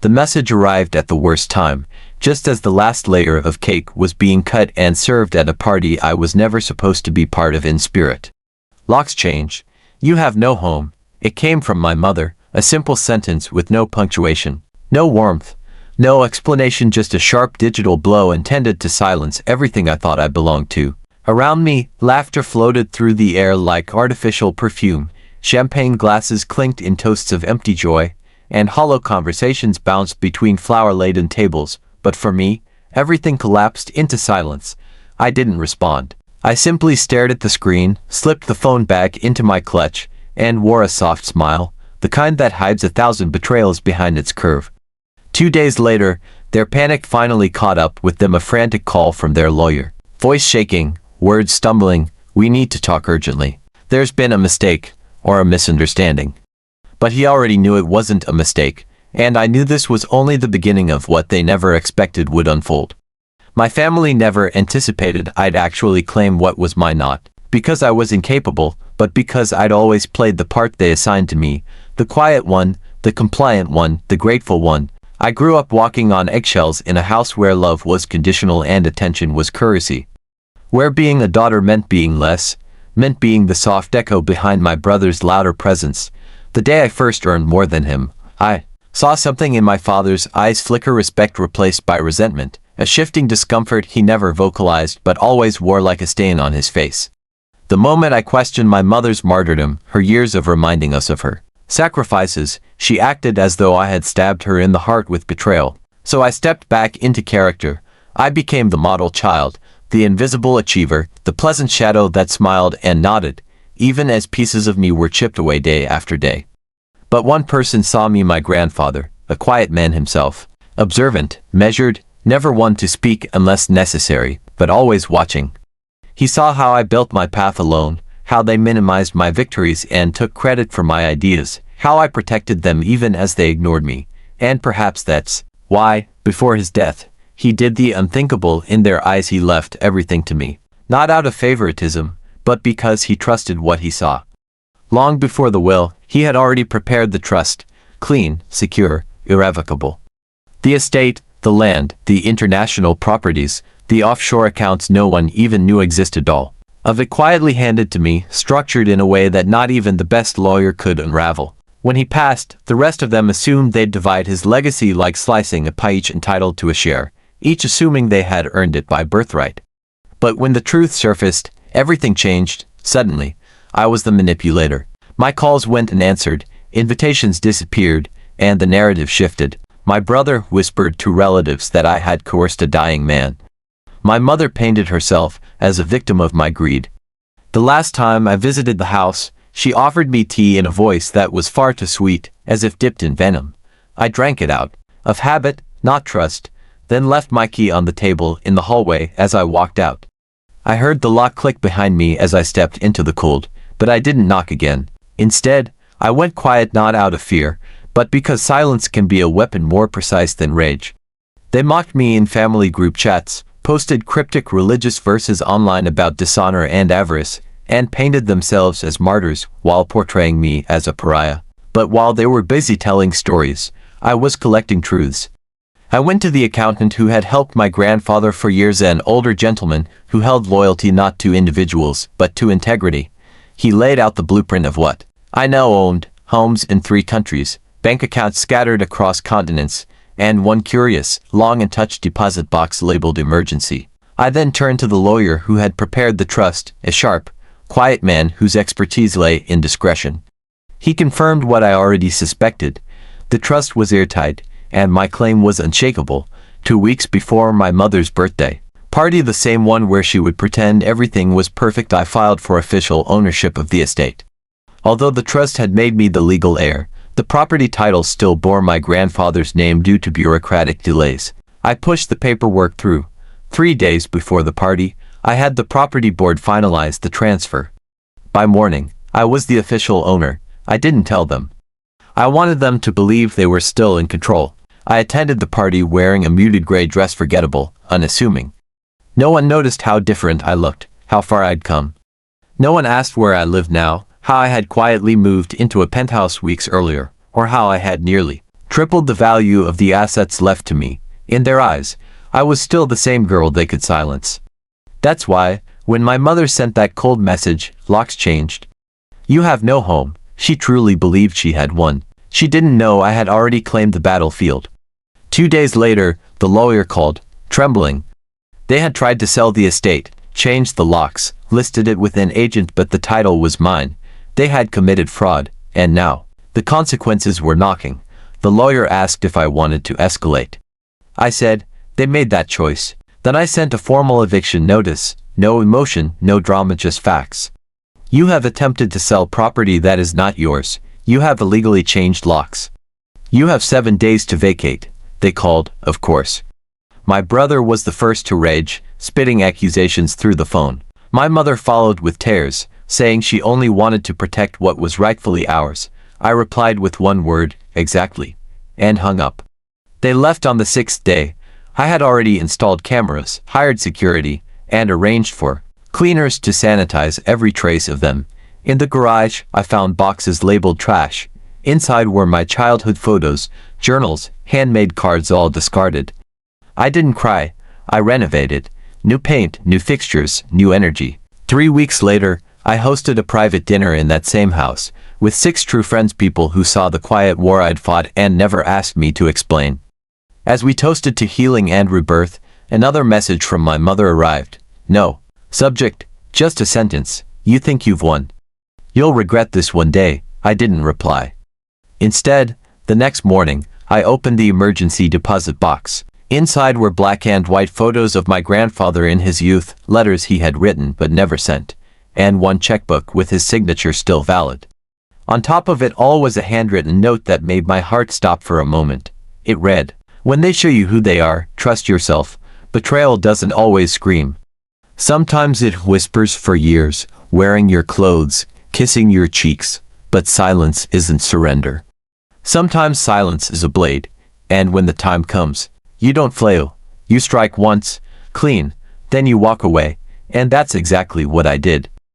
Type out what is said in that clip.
The message arrived at the worst time, just as the last layer of cake was being cut and served at a party I was never supposed to be part of in spirit. Locks change. You have no home. It came from my mother, a simple sentence with no punctuation, no warmth, no explanation, just a sharp digital blow intended to silence everything I thought I belonged to. Around me, laughter floated through the air like artificial perfume, champagne glasses clinked in toasts of empty joy, and hollow conversations bounced between flower-laden tables. But for me, everything collapsed into silence. I didn't respond. I simply stared at the screen, slipped the phone back into my clutch, and wore a soft smile, the kind that hides 1,000 betrayals behind its curve. 2 days later, their panic finally caught up with them, a frantic call from their lawyer. Voice shaking, words stumbling, "We need to talk urgently. There's been a mistake, or a misunderstanding." But he already knew it wasn't a mistake, and I knew this was only the beginning of what they never expected would unfold. My family never anticipated I'd actually claim what was mine, not because I was incapable, but because I'd always played the part they assigned to me, the quiet one, the compliant one, the grateful one. I grew up walking on eggshells in a house where love was conditional and attention was currency. Where being a daughter meant being less, meant being the soft echo behind my brother's louder presence. The day I first earned more than him, I saw something in my father's eyes flicker, respect replaced by resentment, a shifting discomfort he never vocalized but always wore like a stain on his face. The moment I questioned my mother's martyrdom, her years of reminding us of her sacrifices, she acted as though I had stabbed her in the heart with betrayal. So I stepped back into character. I became the model child, the invisible achiever, the pleasant shadow that smiled and nodded, even as pieces of me were chipped away day after day. But one person saw me, my grandfather, a quiet man himself, observant, measured, never one to speak unless necessary, but always watching. He saw how I built my path alone, how they minimized my victories and took credit for my ideas, how I protected them even as they ignored me, and perhaps that's why, before his death, he did the unthinkable. In their eyes he left everything to me, not out of favoritism, but because he trusted what he saw. Long before the will, he had already prepared the trust, clean, secure, irrevocable. The estate, the land, the international properties, the offshore accounts no one even knew existed, all of it quietly handed to me, structured in a way that not even the best lawyer could unravel. When he passed, the rest of them assumed they'd divide his legacy like slicing a pie, each entitled to a share, each assuming they had earned it by birthright. But when the truth surfaced, everything changed. Suddenly, I was the manipulator. My calls went unanswered, invitations disappeared, and the narrative shifted. My brother whispered to relatives that I had coerced a dying man. My mother painted herself as a victim of my greed. The last time I visited the house, she offered me tea in a voice that was far too sweet, as if dipped in venom. I drank it out, of habit, not trust, then left my key on the table in the hallway. As I walked out, I heard the lock click behind me as I stepped into the cold, but I didn't knock again. Instead, I went quiet, not out of fear, but because silence can be a weapon more precise than rage. They mocked me in family group chats, posted cryptic religious verses online about dishonor and avarice, and painted themselves as martyrs while portraying me as a pariah. But while they were busy telling stories, I was collecting truths. I went to the accountant who had helped my grandfather for years, an older gentleman who held loyalty not to individuals but to integrity. He laid out the blueprint of what I now owned: homes in 3 countries, bank accounts scattered across continents, and one curious, long-untouched deposit box labeled emergency. I then turned to the lawyer who had prepared the trust, a sharp, quiet man whose expertise lay in discretion. He confirmed what I already suspected. The trust was airtight, and my claim was unshakable. 2 weeks before my mother's birthday party, the same one where she would pretend everything was perfect, I filed for official ownership of the estate. Although the trust had made me the legal heir, the property title still bore my grandfather's name due to bureaucratic delays. I pushed the paperwork through. 3 days before the party, I had the property board finalize the transfer. By morning, I was the official owner. I didn't tell them. I wanted them to believe they were still in control. I attended the party wearing a muted gray dress, forgettable, unassuming. No one noticed how different I looked, how far I'd come. No one asked where I lived now, how I had quietly moved into a penthouse weeks earlier, or how I had nearly tripled the value of the assets left to me. In their eyes, I was still the same girl they could silence. That's why, when my mother sent that cold message, locks changed. You have no home. She truly believed she had won. She didn't know I had already claimed the battlefield. 2 days later, the lawyer called, trembling. They had tried to sell the estate, changed the locks, listed it with an agent, but the title was mine. They had committed fraud, and now, the consequences were knocking. The lawyer asked if I wanted to escalate. I said, they made that choice. Then I sent a formal eviction notice. No emotion, no drama, just facts. You have attempted to sell property that is not yours. You have illegally changed locks. You have 7 days to vacate. They called, of course. My brother was the first to rage, spitting accusations through the phone. My mother followed with tears, saying she only wanted to protect what was rightfully ours. I replied with one word, exactly, and hung up. They left on the 6th day. I had already installed cameras, hired security, and arranged for cleaners to sanitize every trace of them. In the garage, I found boxes labeled trash. Inside were my childhood photos, journals, handmade cards, all discarded. I didn't cry. I renovated. New paint, new fixtures, new energy. 3 weeks later, I hosted a private dinner in that same house, with 6 true friends, people who saw the quiet war I'd fought and never asked me to explain. As we toasted to healing and rebirth, another message from my mother arrived. No. Subject, just a sentence. You think you've won. You'll regret this one day. I didn't reply. Instead, the next morning, I opened the emergency deposit box. Inside were black and white photos of my grandfather in his youth, letters he had written but never sent, and one checkbook with his signature still valid. On top of it all was a handwritten note that made my heart stop for a moment. It read, when they show you who they are, trust yourself. Betrayal doesn't always scream. Sometimes it whispers for years, wearing your clothes, kissing your cheeks, but silence isn't surrender. Sometimes silence is a blade, and when the time comes, you don't flail. You strike once, clean, then you walk away, and that's exactly what I did.